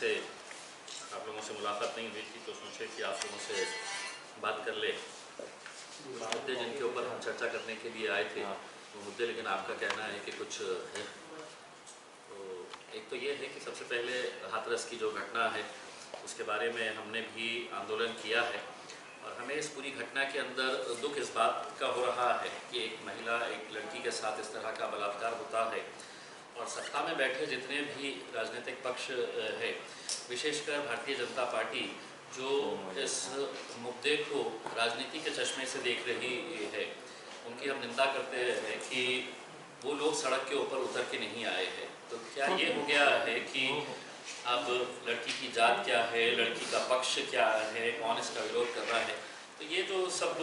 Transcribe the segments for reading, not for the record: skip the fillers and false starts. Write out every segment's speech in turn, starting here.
से आप लोगों से मुलाकात नहीं हुई थी, तो सोचे कि आप लोगों से बात कर ले। मुद्दे जिनके ऊपर हम चर्चा करने के लिए आए थे वो मुद्दे, लेकिन आपका कहना है कि कुछ है। तो एक तो ये है कि सबसे पहले हाथरस की जो घटना है उसके बारे में हमने भी आंदोलन किया है, और हमें इस पूरी घटना के अंदर दुख इस बात का हो रहा है कि एक महिला, एक लड़की के साथ इस तरह का बलात्कार होता है, और सत्ता में बैठे जितने भी राजनीतिक पक्ष है, विशेषकर भारतीय जनता पार्टी, जो इस मुद्दे को राजनीति के चश्मे से देख रही है, उनकी हम निंदा करते हैं कि वो लोग सड़क के ऊपर उतर के नहीं आए हैं। तो क्या ये हो गया है कि अब लड़की की जात क्या है, लड़की का पक्ष क्या है, कौन इसका विरोध कर रहा है? तो ये जो सब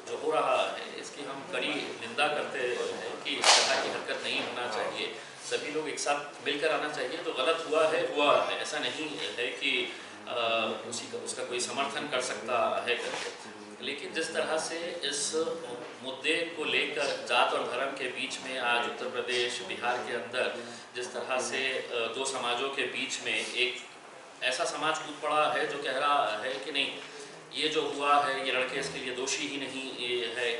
जो हो रहा है इसकी हम कड़ी निंदा करते हैं कि इस तरह की हरकत नहीं होना चाहिए। सभी लोग एक साथ मिलकर आना चाहिए। तो गलत हुआ है, ऐसा नहीं है कि उसका कोई समर्थन कर सकता है करके, लेकिन जिस तरह से इस मुद्दे को लेकर जात और धर्म के बीच में आज उत्तर प्रदेश, बिहार के अंदर जिस तरह से दो समाजों के बीच में एक ऐसा समाज कूद पड़ा है जो कह रहा है कि नहीं, ये जो हुआ है ये लड़के इसके लिए दोषी ही नहीं है।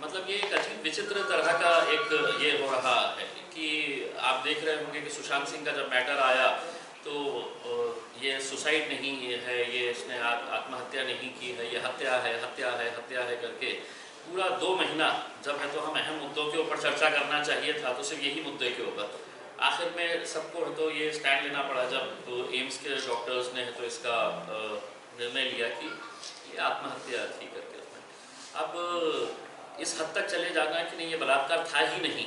मतलब ये एक अजीब विचित्र तरह का एक ये हो रहा है कि आप देख रहे होंगे कि सुशांत सिंह का जब मैटर आया तो ये सुसाइड नहीं है, ये इसने आत्महत्या नहीं की है, ये हत्या है करके पूरा 2 महीना जब है तो हम अहम मुद्दों के ऊपर चर्चा करना चाहिए था, तो सिर्फ यही मुद्दे के ऊपर आखिर में सबको तो ये स्टैंड लेना पड़ा जब तो एम्स के डॉक्टर्स ने तो इसका निर्णय लिया कि ये आत्महत्या थी करके। अब इस हद तक चले जाना कि नहीं ये बलात्कार था ही नहीं,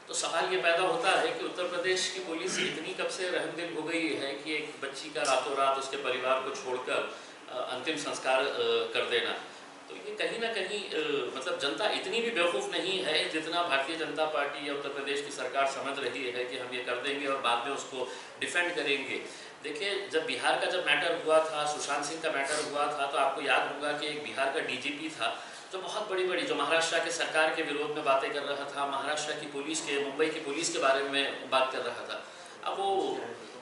तो सवाल ये पैदा होता है कि उत्तर प्रदेश की पुलिस इतनी कब से रहमदिल हो गई है कि एक बच्ची का रातों रात उसके परिवार को छोड़कर अंतिम संस्कार कर देना। तो ये कहीं ना कहीं मतलब जनता इतनी भी बेवकूफ़ नहीं है जितना भारतीय जनता पार्टी या उत्तर प्रदेश की सरकार समझ रही है कि हम ये कर देंगे और बाद में उसको डिफेंड करेंगे। देखिए, जब बिहार का जब मैटर हुआ था, सुशांत सिंह का मैटर हुआ था, तो आपको याद होगा कि एक बिहार का डीजीपी था जो बहुत बड़ी जो महाराष्ट्र के सरकार के विरोध में बातें कर रहा था, महाराष्ट्र की पुलिस के, मुंबई की पुलिस के बारे में बात कर रहा था। अब वो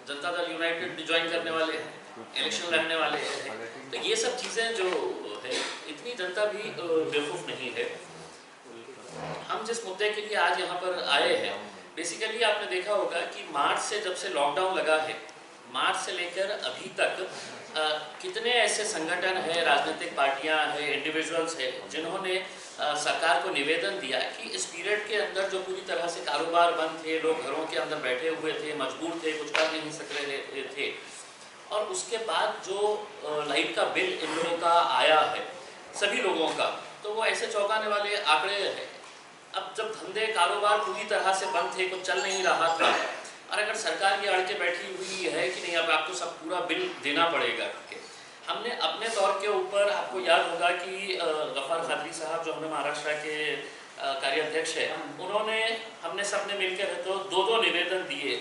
जनता दल यूनाइटेड ज्वाइन करने वाले हैं, इलेक्शन लड़ने वाले हैं, तो ये सब चीज़ें जो है इतनी जनता भी बेवकूफ़ नहीं है। हम जिस मुद्दे के लिए आज यहाँ पर आए हैं, बेसिकली आपने देखा होगा कि मार्च से जब से लॉकडाउन लगा है, मार्च से लेकर अभी तक कितने ऐसे संगठन हैं, राजनीतिक पार्टियां हैं, इंडिविजुअल्स हैं जिन्होंने सरकार को निवेदन दिया कि इस पीरियड के अंदर जो पूरी तरह से कारोबार बंद थे, लोग घरों के अंदर बैठे हुए थे, मजबूर थे, कुछ कर नहीं सक रहे थे, और उसके बाद जो लाइट का बिल इन लोगों का आया है सभी लोगों का, तो वो ऐसे चौंकाने वाले आंकड़े हैं। अब जब धंधे कारोबार पूरी तरह से बंद थे, कुछ चल नहीं रहा था, और अगर सरकार ये अड़ के बैठी हुई है कि नहीं अब आपको सब पूरा बिल देना पड़ेगा, हमने अपने तौर के ऊपर, आपको याद होगा कि गफ्फार खादरी साहब जो हमें महाराष्ट्र के कार्याध्यक्ष है, उन्होंने हमने सबने मिलकर तो 2 निवेदन दिए,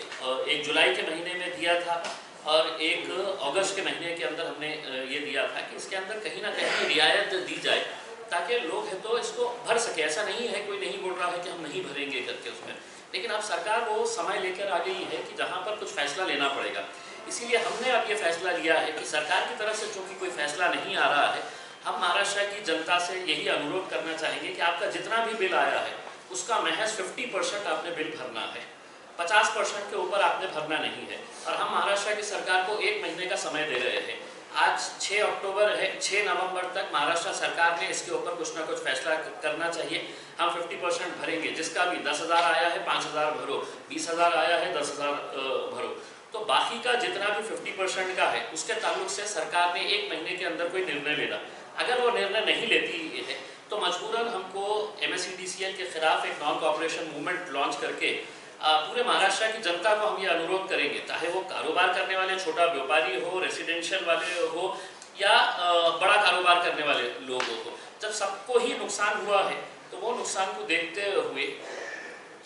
एक जुलाई के महीने में दिया था और एक अगस्त के महीने के अंदर हमने ये दिया था कि इसके अंदर कहीं ना कहीं रियायत दी जाए ताकि लोग है तो इसको भर सके। ऐसा नहीं है, कोई नहीं बोल रहा है कि हम नहीं भरेंगे करके उसमें, लेकिन अब सरकार वो समय लेकर आ गई है कि जहाँ पर कुछ फैसला लेना पड़ेगा। इसीलिए हमने अब ये फैसला लिया है कि सरकार की तरफ से चूँकि कोई फैसला नहीं आ रहा है, हम महाराष्ट्र की जनता से यही अनुरोध करना चाहेंगे कि आपका जितना भी बिल आया है उसका महज 50% आपने बिल भरना है, 50% के ऊपर आपने भरना नहीं है। और हम महाराष्ट्र की सरकार को 1 महीने का समय दे रहे हैं। आज 6 अक्टूबर है, 6 नवंबर तक महाराष्ट्र सरकार ने इसके ऊपर कुछ ना कुछ फैसला करना चाहिए। हम 50% भरेंगे, जिसका भी 10,000 आया है 5,000 भरो, 20,000 आया है 10,000 भरो, तो बाकी का जितना भी 50% का है उसके ताल्लुक से सरकार ने 1 महीने के अंदर कोई निर्णय लेना। अगर वो निर्णय नहीं लेती है तो मजबूरन हमको MSEDCL के खिलाफ एक नॉन कॉपरेशन मूवमेंट लॉन्च करके पूरे महाराष्ट्र की जनता को हम ये अनुरोध करेंगे, चाहे वो कारोबार करने वाले छोटा व्यापारी हो, रेसिडेंशियल वाले हो या बड़ा कारोबार करने वाले लोग हो, जब सबको ही नुकसान हुआ है तो वो नुकसान को देखते हुए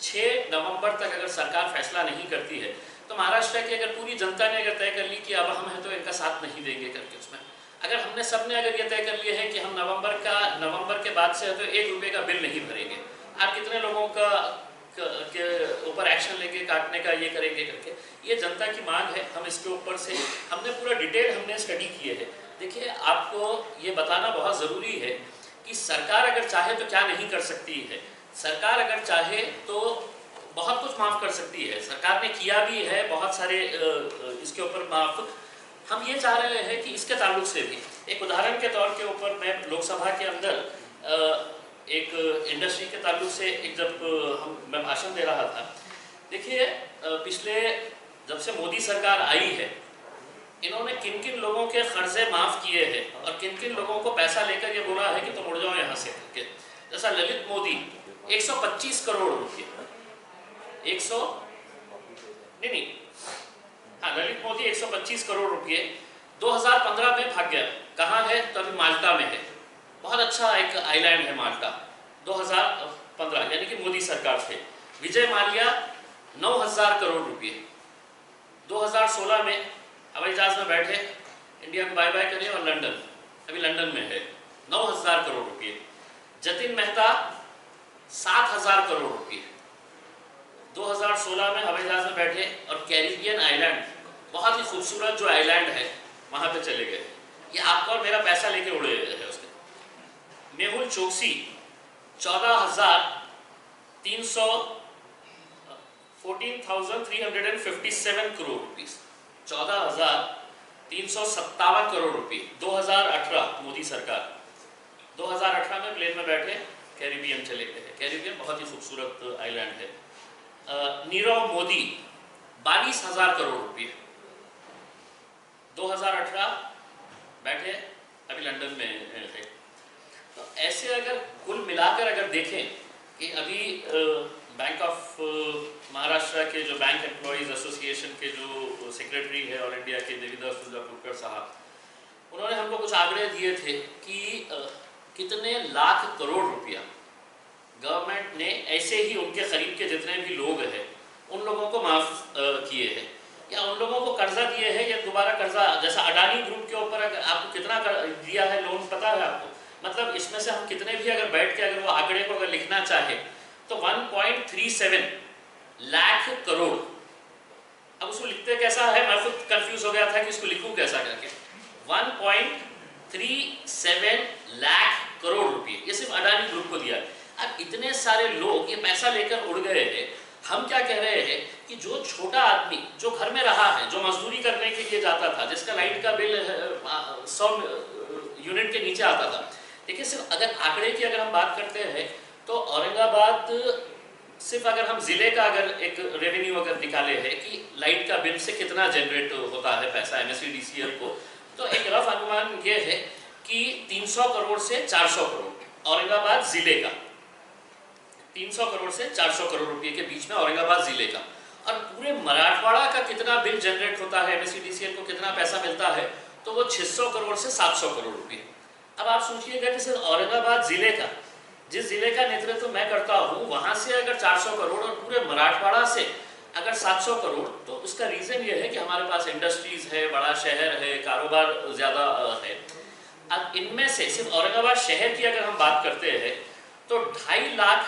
6 नवंबर तक अगर सरकार फैसला नहीं करती है तो महाराष्ट्र की अगर पूरी जनता ने अगर तय कर ली कि अब हम हैं तो इनका साथ नहीं देंगे करके, उसमें अगर हमने सबने अगर ये तय कर लिए है कि हम नवंबर के बाद से तो 1 रुपये का बिल नहीं भरेंगे, आप कितने लोगों का के ऊपर एक्शन लेंगे, काटने का ये करेंगे करके। ये जनता की मांग है, हम इसके ऊपर से हमने पूरा डिटेल हमने स्टडी किए है। देखिए, आपको ये बताना बहुत ज़रूरी है कि सरकार अगर चाहे तो क्या नहीं कर सकती है। सरकार अगर चाहे तो बहुत कुछ माफ़ कर सकती है, सरकार ने किया भी है बहुत सारे इसके ऊपर माफ़। हम ये चाह रहे हैं कि इसके ताल्लुक से भी एक उदाहरण के तौर के ऊपर मैं लोकसभा के अंदर एक इंडस्ट्री के ताल्लुक से मैं भाषण दे रहा था। देखिए, पिछले जब से मोदी सरकार आई है, इन्होंने किन किन लोगों के कर्जे माफ़ किए हैं और किन किन लोगों को पैसा लेकर ये बोला है कि तुम उड़ जाओ यहाँ से करके। जैसा ललित मोदी 125 करोड़ रुपये, ललित मोदी 125 करोड़ रुपये 2015 में भाग गया। कहाँ है? तो अभी माल्टा में है। बहुत अच्छा एक आइलैंड है माल्टा। 2015 यानी कि मोदी सरकार से। विजय माल्या 9000 करोड़ रुपये 2016 में हवाई जहाज में बैठे इंडिया को बाय बाय करें और अभी लंदन में है, 9000 करोड़ रुपये। जतिन मेहता 7000 करोड़ रुपये 2016 में हवाई जहाज में बैठे और कैरिबियन आइलैंड, बहुत ही खूबसूरत जो आइलैंड है, वहाँ पे चले गए। ये आपका और मेरा पैसा लेके उड़े हैं उसके। मेहुल चोकसी 14,357 करोड़ रुपीस, 14,357 करोड़ रुपये 2018 मोदी सरकार। 2018 में प्लेन में बैठे कैरिबियन चले गए। कैरिबियन बहुत ही खूबसूरत आइलैंड है। नीरव मोदी 22,000 करोड़ रुपये 2018 बैठे, अभी लंदन में है। तो ऐसे अगर कुल मिलाकर अगर देखें कि अभी बैंक ऑफ महाराष्ट्र के जो बैंक एम्प्लॉयज़ एसोसिएशन के जो सेक्रेटरी है ऑल इंडिया के, देवीदास तुलजापुरकर साहब, उन्होंने हमको कुछ आंकड़े दिए थे कि कितने लाख करोड़ रुपया गवर्नमेंट ने ऐसे ही उनके करीब के जितने भी लोग हैं उन लोगों को माफ़ किए हैं या उन लोगों को कर्जा दिए हैं या दोबारा कर्जा। जैसा अडानी ग्रुप के ऊपर अगर आपको कितना दिया है लोन पता है आपको? मतलब इसमें से हम कितने भी अगर बैठ के अगर वो आंकड़े को अगर लिखना चाहे तो 1.37 लाख करोड़। अब उसको लिखते कैसा है, मैं खुद कंफ्यूज हो गया था कि इसको लिखूं कैसा करके। 1.37 लाख करोड़ रुपये ये सिर्फ अडानी ग्रुप को दिया। अब इतने सारे लोग ये पैसा लेकर उड़ गए हैं। हम क्या कह रहे हैं कि जो छोटा आदमी जो घर में रहा है, जो मजदूरी करने के लिए जाता था, जिसका लाइट का बिल 100 यूनिट के नीचे आता था। देखिए, सिर्फ अगर आंकड़े की अगर हम बात करते हैं तो औरंगाबाद सिर्फ अगर हम ज़िले का अगर एक रेवेन्यू अगर निकाले है कि लाइट का बिल से कितना जनरेट होता है पैसा MSEDCL को, तो एक रफ अनुमान ये है कि 300 करोड़ से 400 करोड़ औरंगाबाद ज़िले का, 300 करोड़ से 400 करोड़ रुपये के बीच में औरंगाबाद ज़िले का। और पूरे मराठवाड़ा का कितना बिल जनरेट होता है, MSEDCL को कितना पैसा मिलता है, तो वो 600 करोड़ से 700 करोड़ रुपये। अब आप सोचिएगा कि सिर्फ औरंगाबाद ज़िले का, जिस ज़िले का नेतृत्व मैं करता हूँ, वहाँ से अगर 400 करोड़ और पूरे मराठवाड़ा से अगर 700 करोड़, तो उसका रीज़न ये है कि हमारे पास इंडस्ट्रीज़ है, बड़ा शहर है, कारोबार ज़्यादा है। अब इनमें से सिर्फ औरंगाबाद शहर की अगर हम बात करते हैं तो 2.5 लाख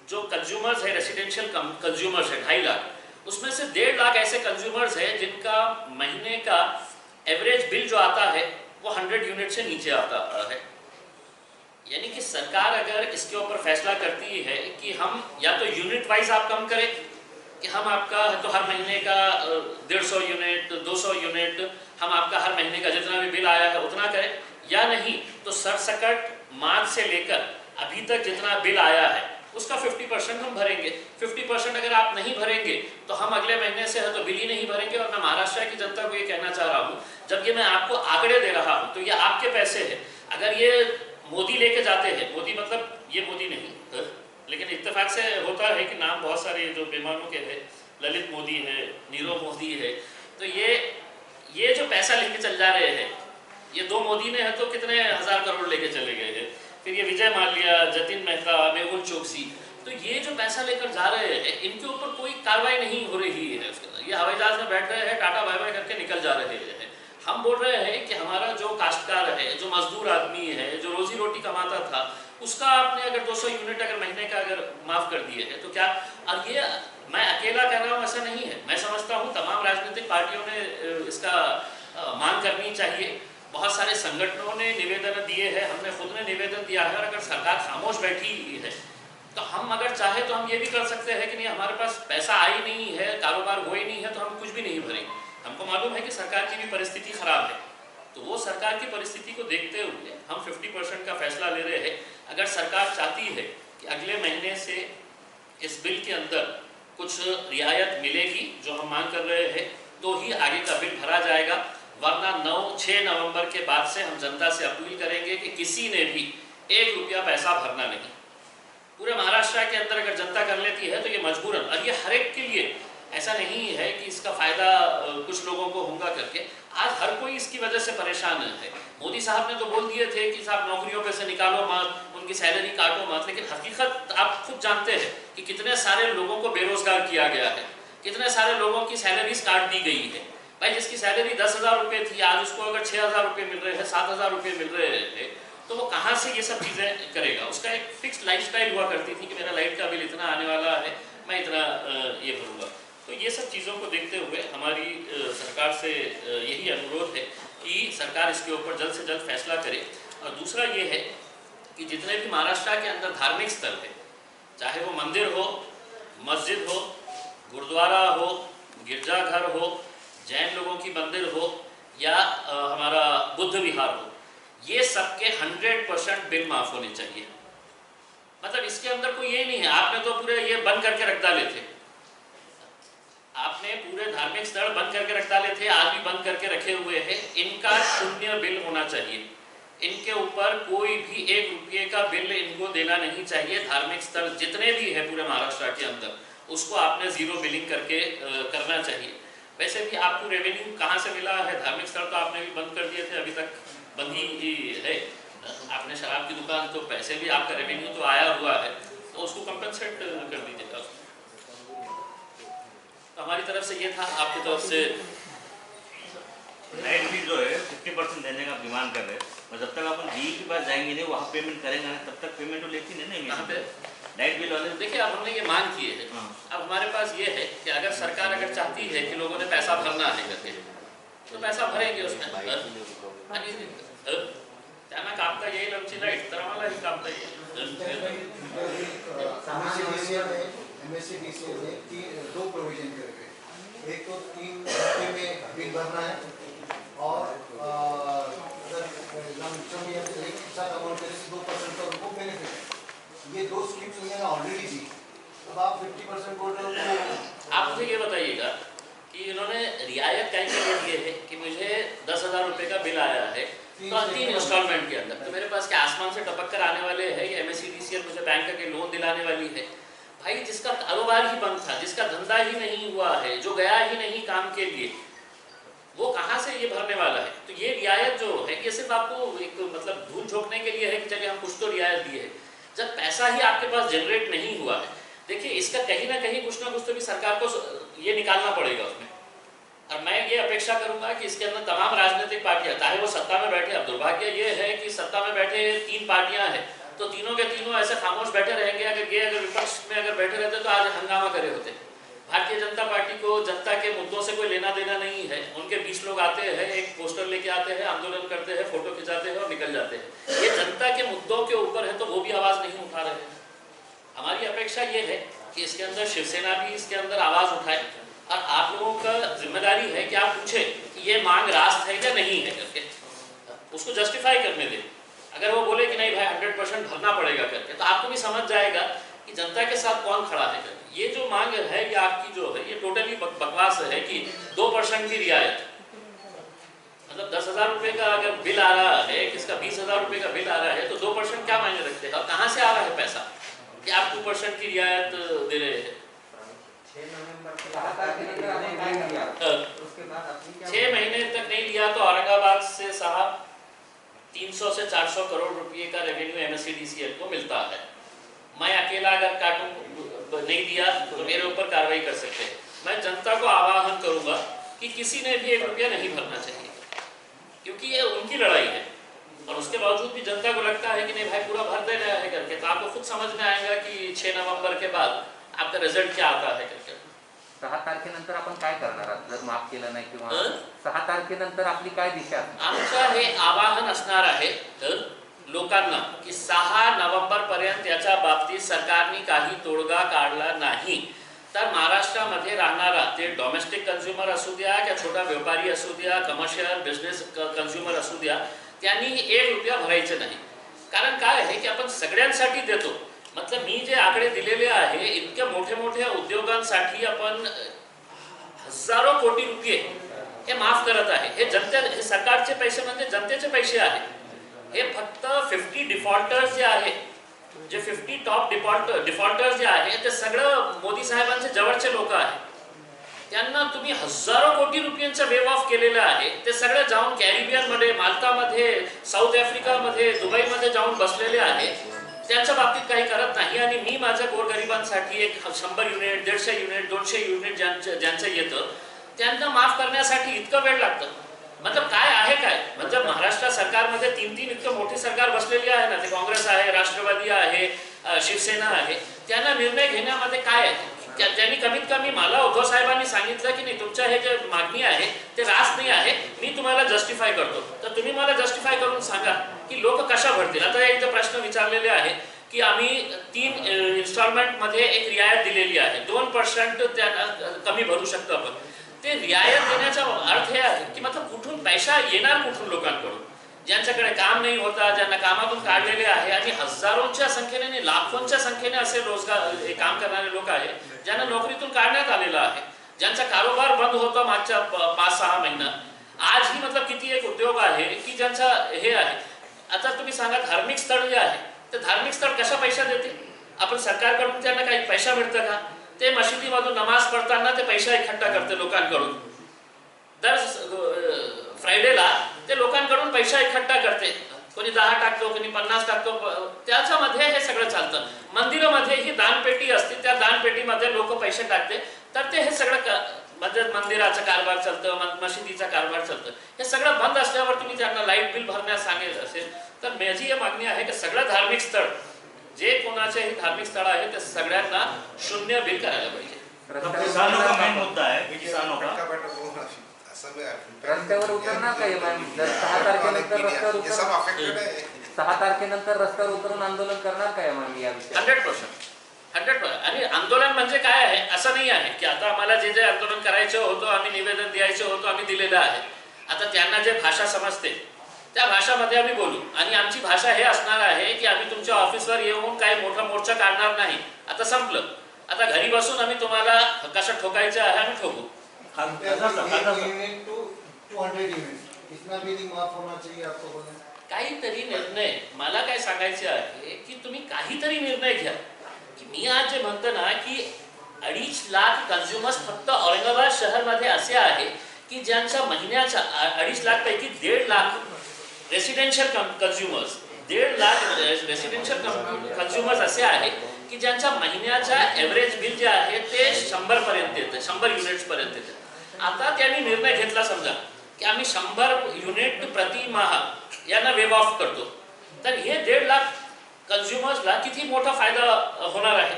जो कंज्यूमर्स है, रेसिडेंशियल कंज्यूमर्स है 2.5 लाख, उसमें से 1.5 लाख ऐसे कंज्यूमर्स है जिनका महीने का एवरेज बिल जो आता है वो 100 यूनिट से नीचे आता है। यानी कि सरकार अगर इसके ऊपर फैसला करती है कि हम या तो यूनिट वाइज आप कम करें कि हम आपका तो हर महीने का 150 यूनिट 200 यूनिट हम आपका हर महीने का जितना भी बिल आया है उतना करें, या नहीं तो सरसकट मार्च से लेकर अभी तक जितना बिल आया है उसका 50% हम भरेंगे। 50% अगर आप नहीं भरेंगे तो हम अगले महीने से है तो बिल ही नहीं भरेंगे। और मैं महाराष्ट्र की जनता को ये कहना चाह रहा हूँ, जब ये मैं आपको आंकड़े दे रहा हूँ तो ये आपके पैसे हैं। अगर ये मोदी लेके जाते हैं, मोदी मतलब ये मोदी नहीं, लेकिन इत्तेफाक से होता है कि नाम बहुत सारे जो बेमानों के हैं, ललित मोदी है, नीरव मोदी है, तो ये जो पैसा लेके चल जा रहे हैं, ये 2 मोदी ने है तो कितने हज़ार करोड़ लेके चले गए हैं। फिर ये विजय माल्या, जतिन मेहता, मेहुल चोकसी, तो ये जो पैसा लेकर जा रहे हैं इनके ऊपर कोई कार्रवाई नहीं हो रही है। उसके अंदर ये हवाई जहाज में बैठ रहे हैं, टाटा बाय बाय करके निकल जा रहे हैं। हम बोल रहे हैं कि हमारा जो काश्तकार है, जो मजदूर आदमी है, जो रोजी रोटी कमाता था, उसका आपने अगर 200 यूनिट अगर महीने का अगर माफ़ कर दिए है तो क्या, और ये मैं अकेला कह रहा हूँ ऐसा नहीं है, मैं समझता हूँ तमाम राजनीतिक पार्टियों ने इसका मांग करनी चाहिए। बहुत सारे संगठनों ने निवेदन दिए हैं, हमने खुद ने निवेदन दिया है, और अगर सरकार खामोश बैठी है तो हम अगर चाहे तो हम ये भी कर सकते हैं कि नहीं हमारे पास पैसा आ ही नहीं है, कारोबार हो ही नहीं है, तो हम कुछ भी नहीं भरेंगे। हमको मालूम है कि सरकार की भी परिस्थिति खराब है, तो वो सरकार की परिस्थिति को देखते हुए हम 50% का फैसला ले रहे हैं। अगर सरकार चाहती है कि अगले महीने से इस बिल के अंदर कुछ रियायत मिलेगी जो हम मांग कर रहे हैं, तो ही आगे का बिल भरा जाएगा, वरना 6 नवंबर के बाद से हम जनता से अपील करेंगे कि किसी ने भी 1 रुपया पैसा भरना नहीं। पूरे महाराष्ट्र के अंदर अगर जनता कर लेती है तो ये मजबूरन, और ये हर एक के लिए, ऐसा नहीं है कि इसका फ़ायदा कुछ लोगों को होगा करके, आज हर कोई इसकी वजह से परेशान है। मोदी साहब ने तो बोल दिए थे कि साहब नौकरियों पे से निकालो मत, उनकी सैलरी काटो मत, लेकिन हकीकत आप खुद जानते हैं कि कितने सारे लोगों को बेरोजगार किया गया है, कितने सारे लोगों की सैलरीज काट दी गई है। भाई जिसकी सैलरी 10,000 रुपये थी, आज उसको अगर 6,000 रुपये मिल रहे हैं, 7,000 रुपये मिल रहे हैं, तो वो कहाँ से ये सब चीज़ें करेगा। उसका एक फिक्स्ड लाइफस्टाइल हुआ करती थी कि मेरा लाइट का बिल इतना आने वाला है, मैं इतना ये भरूँगा। तो ये सब चीज़ों को देखते हुए हमारी सरकार से यही अनुरोध है कि सरकार इसके ऊपर जल्द से जल्द फैसला करे। और दूसरा ये है कि जितने भी महाराष्ट्र के अंदर धार्मिक स्थल है, चाहे वो मंदिर हो, मस्जिद हो, गुरुद्वारा हो, गिरजाघर हो, जैन लोगों की मंदिर हो, या हमारा बुद्ध विहार हो, ये सबके 100% बिल माफ़ होने चाहिए। मतलब इसके अंदर कोई ये नहीं है आपने तो पूरे ये बंद करके रख डाले थे, आपने पूरे धार्मिक स्थल बंद करके रख डाले थे, आज भी बंद करके रखे हुए हैं। इनका शून्य बिल होना चाहिए, इनके ऊपर कोई भी 1 रुपये का बिल इनको देना नहीं चाहिए। धार्मिक स्थल जितने भी है पूरे महाराष्ट्र के अंदर, उसको आपने ज़ीरो बिलिंग करके करना चाहिए। वैसे भी आपको रेवेन्यू कहाँ से मिला है, धार्मिक स्थल तो आपने भी बंद कर दिए थे, अभी तक बंद ही है। आपने शराब की दुकान, तो पैसे भी आपका रेवेन्यू तो आया हुआ है, तो उसको कंपनसेट कर दीजिएगा। तो हमारी तरफ से ये था, आपकी तरफ से लाइट बिल जो है 50% देने का डिमांड कर रहे हैं, और जब तक अपन जी के पास जाएंगे नहीं, वहाँ पेमेंट करेंगे ना, तब तक पेमेंट तो लेती नहीं। कहाँ पे लाइट बिल वाले देखिए, अब हमने ये मांग किए है। अब हमारे पास ये है कि अगर सरकार अगर चाहती है कि लोगों ने पैसा भरना है करके, तो पैसा भरेंगे उसमें। त्यांना कापता येईल आमची लाईट, तर आम्हाला ही कापता येईल। MSCDCL ने 2 प्रोविजन करे हुए, एक तो 3 हफ्ते में बिल भरना है, और अगर एक साथ अमाउंट करें 2% का उनको बेनिफिट है। ये 2 स्कीम्स उन्होंने ऑलरेडी दी, अब आप 50% बोल रहे हो तो आप मुझे ये बताइएगा कि इन्होंने रियायत कहीं के लिए है कि मुझे 10,000 रुपये का बिल आया है, तो 3 इंस्टॉलमेंट के अंदर, तो मेरे पास क्या आसमान से टपक कर आने वाले हैं, या MSCDCL मुझे बैंक के लोन दिलाने वाली है। भाई जिसका कारोबार ही बंद था, जिसका धंधा ही नहीं हुआ है, जो गया ही नहीं काम के लिए, वो कहाँ से ये भरने वाला है। तो ये रियायत जो है ये सिर्फ आपको एक मतलब धूल झोंकने के लिए है कि चलिए हम कुछ तो रियायत दिए है, जब पैसा ही आपके पास जनरेट नहीं हुआ है। देखिए इसका कहीं ना कहीं कुछ ना कुछ तो भी सरकार को ये निकालना पड़ेगा उसमें। और मैं ये अपेक्षा करूंगा कि इसके अंदर तमाम राजनीतिक पार्टियां, चाहे वो सत्ता में बैठे, अब दुर्भाग्य ये है कि सत्ता में बैठे 3 पार्टियां हैं, तो तीनों के तीनों ऐसे खामोश बैठे रहेंगे। अगर विपक्ष में अगर बैठे रहते तो आज हंगामा करे होते। भारतीय जनता पार्टी को जनता के मुद्दों से कोई लेना देना नहीं है। उनके 20 लोग आते हैं, एक पोस्टर लेके आते हैं, आंदोलन करते हैं, फोटो खिंचाते हैं और निकल जाते हैं। ये जनता के मुद्दों के ऊपर है तो वो भी आवाज़ नहीं उठा रहे हैं। हमारी अपेक्षा ये है कि इसके अंदर शिवसेना भी इसके अंदर आवाज़ उठाए, और आप लोगों का जिम्मेदारी है कि आप पूछें कि ये मांग रास्त है या नहीं है करके, उसको जस्टिफाई करने दें। अगर वो बोले कि नहीं भाई 100% भरना पड़ेगा करके, तो आपको भी समझ जाएगा कि जनता के साथ कौन खड़ा है करके। ये जो मांग है ये आपकी जो है ये टोटली बकवास है कि 2% की रियायत, मतलब 10,000 रुपये का अगर बिल आ रहा है, किसका 20,000 रुपये का बिल आ रहा है, तो 2% क्या मायने रखते हैं। और कहाँ से आ रहा है पैसा कि आप 2% की रियायत दे रहे हैं। 6 महीने तक नहीं लिया तो औरंगाबाद से साहब 300 से 400 करोड़ रुपए का रेवेन्यू MSCDCL को मिलता है। मैं अकेला अगर काटूं नहीं दिया तो मेरे ऊपर कार्रवाई कर सकते हैं। मैं जनता को आह्वान करूंगा कि किसी ने भी 1 रुपया नहीं भरना चाहिए, क्योंकि ये उनकी लड़ाई है। और उसके बावजूद बावजूद भी जनता को लगता है कि नहीं भाई पूरा भर दे रहा है करके, तो आपको खुद समझ में आएगा कि 6 नवंबर के बाद आपका रिजल्ट क्या आता है करके। 6 तारखेनंतर आपण काय करणार आहात जर माफ केलं नाही किंवा 6 तारखेनंतर आपली काय दिशा असणार? आमचं हे आवाहन असणार आहे लोकांना की 6 नोव्हेंबर पर्यंत याच्या बाबतीत सरकारने काही तोडगा काढला नाही तर महाराष्ट्रामध्ये राहणारा ते डोमेस्टिक कन्झ्युमर असू द्या किंवा छोटा व्यापारी असू द्या, कमर्शियल बिझनेस कन्झ्युमर असू द्या, त्यांनी 1 रुपया भरायचे नाही. कारण काय आहे की आपण सगळ्यांसाठी देतो. मतलब मी जे आकडे दिलेले आहे इतक्या मोठ्या मोठ्या उद्योगांसाठी आपण हजारो कोटी रुपये हे माफ करत आहे. हे सरकारचे पैसे म्हणजे जनतेचे पैसे आहे. हे फक्त 50 डिफॉल्टर्स जे आहे, जे 50 टॉप डिफॉल्टर्स जे आहे ते सगळं मोदी साहेबांचे जवळचे लोक आहेत. त्यांना तुम्ही हजारो कोटी रुपयांचा वेव ऑफ केलेला आहे. ते सगळे जाऊन कॅरिबियनमध्ये, माल्टामध्ये, साऊथ आफ्रिकामध्ये, दुबईमध्ये जाऊन बसलेले आहे. त्यांच्या बाबतीत काही करत नाही. आणि मी माझ्या गोरगरिबांसाठी एक 100 युनिट, 150 युनिट, 200 युनिट ज्यांचं येतं त्यांना माफ करण्यासाठी इतकं वेळ लागतं. मतलब काय आहे काय म्हणजे महाराष्ट्र सरकारमध्ये 3 इतकं मोठी सरकार बसलेली आहे ना, ते काँग्रेस आहे, राष्ट्रवादी आहे, शिवसेना आहे. त्यांना निर्णय घेण्यामध्ये काय आहे? त्यांनी कमीत कमी मला उद्धव साहेबांनी सांगितलं की नाही तुमच्या हे जे मागणी आहे ते रास्त नाही आहे, मी तुम्हाला जस्टिफाय करतो. तर तुम्ही मला जस्टिफाय करून सांगा की लोक कशा भरतील. आता एक प्रश्न विचारलेले आहे की आम्ही 3 इन्स्टॉलमेंटमध्ये एक रियायत दिलेली आहे, 2% त्यांना कमी भरू शकतो आपण. ते रियायत देण्याचा अर्थ हे आहे की मतलब कुठून पैसा येणार, कुठून लोकांकडून ज्यांच्याकडे काम नाही होता, ज्यांना कामातून काढलेले आहे. आणि हजारोंच्या संख्येने, लाखोंच्या संख्येने असे रोजगार काम करणारे लोक आहेत ज्यांना नोकरीतून काढण्यात आलेला आहे, ज्यांचा कारोबार बंद होता मागच्या 5-6 महिन्यात. आजही मतलब किती एक उद्योग आहे की ज्यांचा हे आहे. आता तुम्ही सांगा धार्मिक स्थळ जे आहे ते धार्मिक स्थळ कशा पैसा देते? आपण सरकारकडून त्यांना काही पैसा मिळतं का? ते मशिदीमधून नमाज पढ़ताना ते पैसा इकट्ठा करते लोकांकडून. दर फ्रायडेला ते लोकांकडून पैसा इकट्ठा करते. कोणी 10 टाकतो, कोणी 50 टाकतो. त्याच्यामध्ये हे सगळं चालतं. मंदिरामध्ये ही दानपेटी असते, त्या दानपेटीमध्ये लोक पैसे टाकते. तर ते हे सगळं म्हणजे मंदिराचा कारभार चालतं, मशिदीचा कारभार चालतं. हे सगळं बंद असल्यावर तुम्ही त्यांना लाईट बिल भरण्यास सांगायचं असेल तर माझी ही मागणी आहे की सगळं धार्मिक स्थळ जे कोणाचेही धार्मिक स्थळ आहे ते सगळ्यांना 0 बिल करायला पाहिजे. किसानों का मेन मुद्दा है, किसानों का रस्त्यावर उतरणार काय मॅम? जर 6 तारखेनंतर रस्त्यावर उतरणार, 6 तारखेनंतर रस्त्यावर उतरून आंदोलन करणार काय मॅम या विषयावर? 100%. आणि आंदोलन म्हणजे काय आहे असं नाही आहे की आता आम्हाला जे जे आंदोलन करायचं होतं, आम्ही निवेदन द्यायचं होतं, आम्ही दिलेलं आहे. आता त्यांना जे भाषा समजते त्या भाषामध्ये आम्ही बोलू. आणि आमची भाषा हे असणार आहे की आम्ही तुमच्या ऑफिसवर येऊन काही मोठा मोर्चा काढणार नाही. आता संपलं. आता घरी बसून आम्ही तुम्हाला कसं ठोकायचं आहे आम्ही ठोकू. यूनिट टू 200 यूनिट इतना बिलिंग माफ होना चाहिए आपको बोलना. काहीतरी निर्णय, मला काय सांगायचे आहे की तुम्ही काहीतरी निर्णय घ्या. की मी आज जे म्हणतो ना की 2.5 लाख कन्झ्युमर्स फक्त औरंगाबाद शहरमध्ये असे आहे की ज्यांच्या महिन्याच्या 2.5 लाख पैकी 1.5 lakh residential consumers, 1.5 lakh residential consumers असे आहे की ज्यांच्या महिन्याचा एव्हरेज बिल जे आहे ते 100 पर्यंत येतं, 100 युनिट्स पर्यंत येतं. आता त्यांनी निर्णय घेतला समजा की आम्ही 100 युनिट प्रतिमाह यांना वेव ऑफ करतो. तर हे 1.5 लाख कन्झ्युमर्सला किती मोठा फायदा होणार आहे.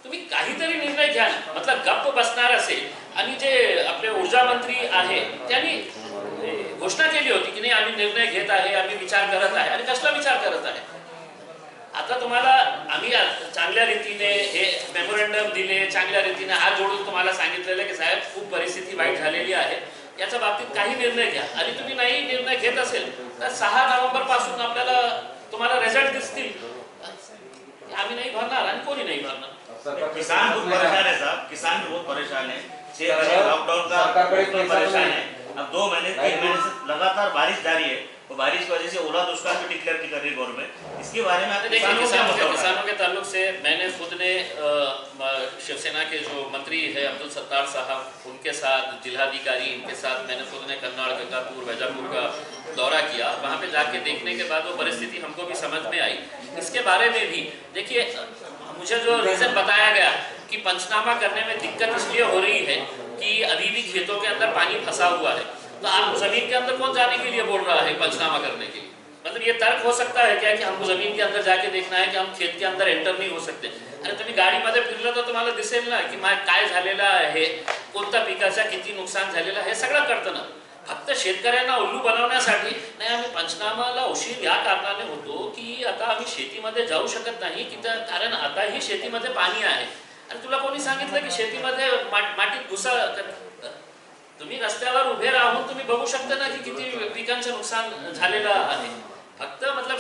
तुम्ही काहीतरी निर्णय घ्या ना. मतलब गप्प बसणार असेल. आणि जे आपले ऊर्जा मंत्री आहे त्यांनी घोषणा केली होती की नाही आम्ही निर्णय घेत आहे, आम्ही विचार करत आहे. आणि कसला विचार करत आहे? आता तुम्हाला आम्ही चांगल्या रीतीने हे मेमोरंडम दिले, चांगल्या रीतीने हात जोडून तुम्हाला सांगितलेलं की साहेब खूप परिस्थिती वाईट झालेली आहे, याच्या बाबतीत काही निर्णय घ्या. आणि तुम्ही नाही निर्णय घेत असेल तर 6 नोव्हेंबर पासून आपल्याला तुम्हाला रिझल्ट दिसतील. आम्ही नहीं भरणार आणि कोणी नहीं भरणार. किसान बहुत परेशान है साहब, किसान भी बहुत परेशान है. 6 महीने लॉकडाउन का परेशान है. अब 2 महीने 3 महीने से लगातार बारिश जारी है. वो बारिश की वजह से ओला दुष्काल भी डिक्लेयर कर रही है गवर्नमेंट. इसके बारे में देखिए किसानों के ताल्लुक से मैंने खुद ने शिवसेना के जो मंत्री है अब्दुल सत्तार साहब, उनके साथ जिलाधिकारी, इनके साथ मैंने खुद ने कन्नौज, गंगापुर, वैजापुर का दौरा किया. वहाँ पे जाके देखने के बाद वो परिस्थिति हमको भी समझ में आई. इसके बारे में भी देखिए मुझे जो रीज़न बताया गया कि पंचनामा करने में दिक्कत इसलिए हो रही है कि अभी भी खेतों के अंदर पानी फंसा हुआ है. तो आप जमीन के अंदर कौन जाने के लिए बोल रहा है पंचनामा करने के लिए? मतलब मतलब ये तर्क हो सकता है क्या की हमको जमीन के अंदर जाके देखना है की हम खेत के अंदर एंटर नहीं हो सकते? अरे तुम्ही गाडीमध्ये फिरलं तर तुम्हाला दिसेल ना की काय झालेलं आहे, कोणत्या पिकाचा किती नुकसान झालेलं आहे, हे सगळं कळतं ना. फक्त शेतकऱ्यांना उल्लू बनवण्यासाठी नाही आम्ही पंचनामाला उशीर या कारणाने होतो की आता आम्ही शेतीमध्ये जाऊ शकत नाही की कारण आताही शेतीमध्ये पाणी आहे. आणि तुला कोणी सांगितलं की शेतीमध्ये मातीत घुसा? तुम्ही रस्त्यावर उभे राहून तुम्ही बघू शकता ना की किती पिकांचं नुकसान झालेलं आहे. फक्त मतलब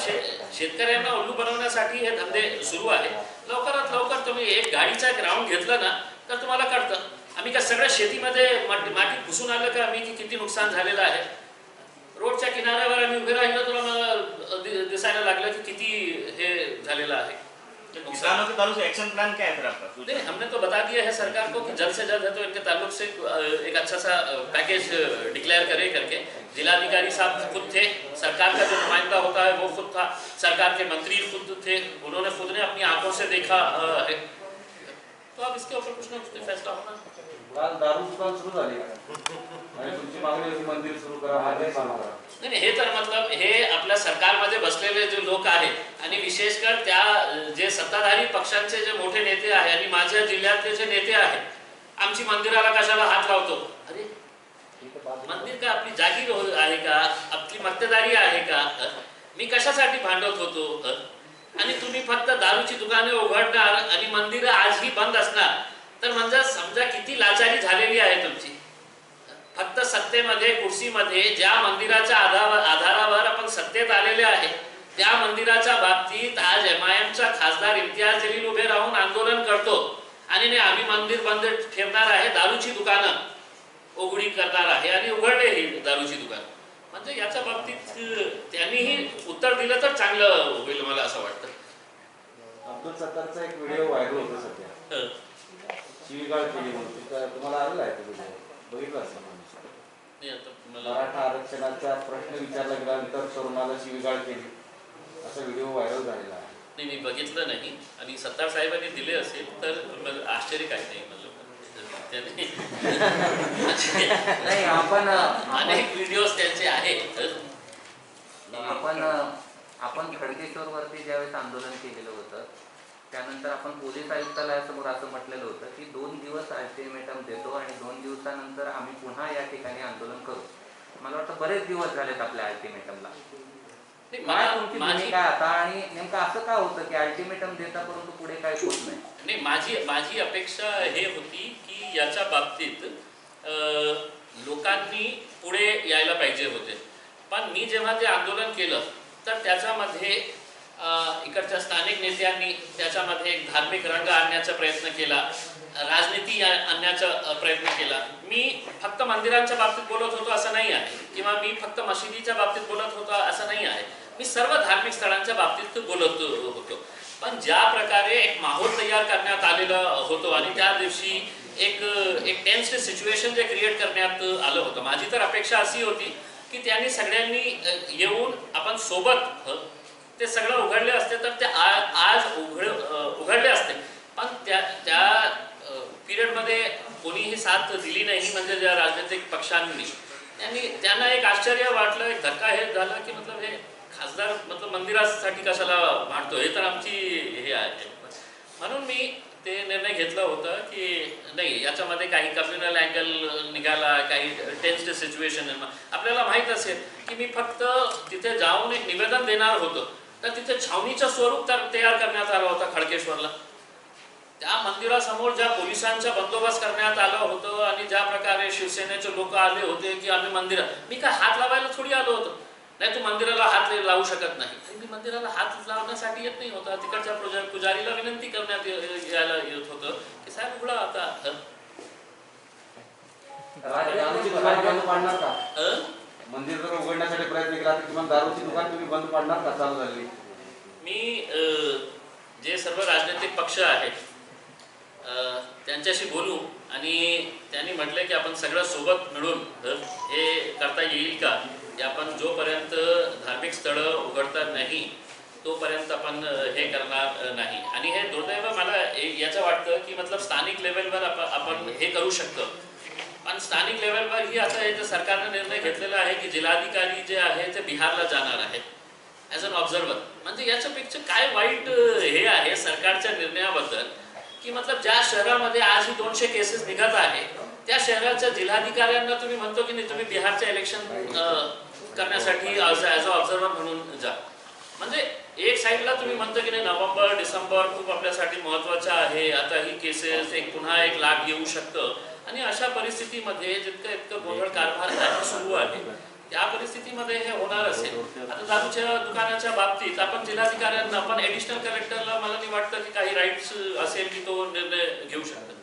शेतकऱ्यांना उल्लू बनवण्यासाठी हे धंदे सुरू आहे. लवकरात लवकर तुम्ही एक गाडीचा एक राऊंड घेतला ना तर तुम्हाला कळतं आम्ही का सगळ्या शेतीमध्ये मातीत घुसून आलं का आम्ही की किती नुकसान झालेलं आहे. रोडच्या किनाऱ्यावर आम्ही उभे राहिलो तुला मला दिसायला लागलं की किती हे झालेलं आहे. किसानों के ताल्लुक से एक्शन प्लान क्या है फिर आपका? नहीं, हमने तो बता दिया है सरकार को कि जल्द से जल्द है तो इनके ताल्लुक से एक अच्छा सा पैकेज डिक्लेयर करे करके. जिलाधिकारी साहब खुद थे, सरकार का जो नुमाइंदा होता है वो खुद था, सरकार के मंत्री खुद थे, उन्होंने खुद ने अपनी आंखों से देखा है. तो अब इसके ऊपर कुछ ना कुछ फैसला होना. दारू दुकान सुरू झाली आणि तुमची मागणी होती मंदिर सुरू करा, मंदिर चालू करा. नाही हे तर मतलब हे आपल्या सरकारमध्ये बसलेले जे लोक आहेत आणि विशेषकर त्या जे सत्ताधारी पक्षांचे जे मोठे नेते आहेत आणि माझ्या जिल्ह्यातले जे नेते आहेत, आमची मंदिराला कशाला हात लावतो? अरे मंदिर का आपली जागीर आहे का? आपली मक्तेदारी आहे का? मी कशासाठी भांडवत होतो? आणि तुम्ही फक्त दारूची दुकाने उघडणार आणि मंदिर आजही बंद असणार तर म्हणजे समजा किती लाचारी झालेली आहे तुमची. फक्त सत्तेमध्ये कुर्सीमध्ये ज्या मंदिराच्या आधारावर आपण सत्तेत आलेले आहे त्या मंदिराच्या बाबतीत आज MIMचा खासदार इम्तियाज जलील उभे राहून आंदोलन करतो आणि नाही आम्ही मंदिर बंद ठेवणार आहे, दारूची दुकानं उघडी करणार आहे आणि उघडले ही दारूची दुकान. म्हणजे याच्या बाबतीत त्यांनीही उत्तर दिलं तर चांगलं होईल मला असं वाटतं. अब्दुल सत्तारचा एक व्हिडिओ व्हायरल होतो सध्या, शिवीगाळ केली म्हणून, तुम्हाला आलेला आहे तो व्हिडिओ, बघितला असेल? मराठा आरक्षणाचा प्रश्न विचारला गेल्यानंतर तरुणाला शिवीगाळ केली असा व्हिडिओ व्हायरल झालेला आहे. नाही मी बघितलं नाही आणि सत्तार साहेबांनी दिले असेल तर आश्चर्य काही नाही म्हणलं. नाही आपण अनेक व्हिडिओज त्यांचे आहेत. आपण खडकेश्वर वरती ज्यावेळेस आंदोलन केलेलं होतं त्यानंतर आपण पोलीस आयुक्तालयासमोर असं म्हटलेलं होतं की 2 दिवस अल्टिमेटम देतो आणि 2 दिवसानंतर आम्ही पुन्हा या ठिकाणी आंदोलन करू. मला वाटतं बरेच दिवस झालेत आपल्या अल्टिमेटमला. काय तुमची भूमिका आता आणि नेमकं असं का होतं की अल्टिमेटम देता परंतु पुढे काय होत नाही? नाही माझी अपेक्षा हे होती की याच्या बाबतीत लोकांनी पुढे यायला पाहिजे होते. पण मी जेव्हा ते आंदोलन केलं तर त्याच्यामध्ये इकडच्या स्थानिक नेत्यांनी त्याच्यामध्ये एक धार्मिक रंग आणण्याचा प्रयत्न केला, राजनीती आणण्याचा प्रयत्न केला. मी फक्त मंदिरांच्या बाबतीत बोलत होतो असं नाही आहे किंवा मी फक्त मशिदीच्या बाबतीत बोलत होतो असं नाही आहे. मी सर्व धार्मिक स्थळांच्या बाबतीत बोलत होतो. पण ज्या प्रकारे एक माहोल तयार करण्यात आलेला होतो आणि त्या दिवशी एक टेन्स्ड सिच्युएशन जे क्रिएट करण्यात आलं होतं, माझी तर अपेक्षा अशी होती की त्यांनी सगळ्यांनी येऊन आपण सोबत ते सगळं उघडले असते तर ते आज उघडले असते. पण त्या पिरियडमध्ये कोणीही साथ दिली नाही. म्हणजे ज्या राजनैतिक पक्षांनी त्यांना एक आश्चर्य वाटलं, एक धक्का हे झाला की मतलब हे खासदार मतलब मंदिरासाठी कशाला भांडतो, हे तर आमची हे आहे. म्हणून मी ते निर्णय घेतला होता की नाही याच्यामध्ये काही कम्युनल अँगल निघाला, काही टेन्स्ड सिच्युएशन. आपल्याला माहीत असेल की मी फक्त तिथे जाऊन एक निवेदन देणार होतो तर तिथे छावणीचं स्वरूप तयार करण्यात आलं होतं खडकेश्वरला. त्या मंदिरासमोर ज्या पोलिसांचा बंदोबस्त करण्यात आलं होतं आणि ज्या प्रकारे शिवसेनेचे लोक आले होते की आम्ही मंदिरात, मी काय हात लावायला थोडी आलो होतो. नाही तू मंदिराला हात लावू शकत नाही. मी मंदिराला हात लावण्यासाठी येत नाही होता. तिकडच्या पुजारीला विनंती करण्यात यायला येत होतं की साहेब उघडा आता. मंदिर जर उघडण्यासाठी प्रयत्न केला तर किमान दारूची दुकान तुम्ही बंद पाडणार का चालू झाली? मी जे सर्व राजनैतिक पक्ष आहेत त्यांच्याशी बोलू आणि त्यांनी म्हटलं की आपण सगळं सोबत मिळून हे करता येईल का. आपण जोपर्यंत धार्मिक स्थळं उघडतात नाही तोपर्यंत आपण हे करणार नाही. आणि हे दुर्दैव मला याचं वाटतं की मतलब स्थानिक लेवलवर आपण हे करू शकतो. पण स्थानिक लेवलवर ही आता सरकारने निर्णय घेतलेला आहे की जिल्हाधिकारी जे आहे ते बिहारला जाणार आहेत ॲज अन ऑब्झर्वर. म्हणजे याच्यापेक्षा काय वाईट हे आहे सरकारच्या निर्णयाबद्दल की मतलब ज्या शहरामध्ये आज ही 200 केसेस निघत आहे त्या शहराच्या जिल्हाधिकाऱ्यांना तुम्ही म्हणतो की नाही तुम्ही बिहारच्या इलेक्शन करण्यासाठी ॲज अ ऑब्झर्वर म्हणून जा. म्हणजे एक साईडला तुम्ही म्हणतो की नाही नोव्हेंबर डिसेंबर खूप आपल्यासाठी महत्त्वाचं आहे, आता ही केसेस पुन्हा एक लाट येऊ शकतं आणि अशा परिस्थितीमध्ये इतकं गोंधळ कारभार सुरू आहे त्या परिस्थितीमध्ये हे होणार असेल. आता दारूच्या दुकानाच्या बाबतीत आपण जिल्हाधिकाऱ्यांना आपण ॲडिशनल कलेक्टरला मला नाही वाटतं की काही राईट्स असेल की तो निर्णय घेऊ शकतो.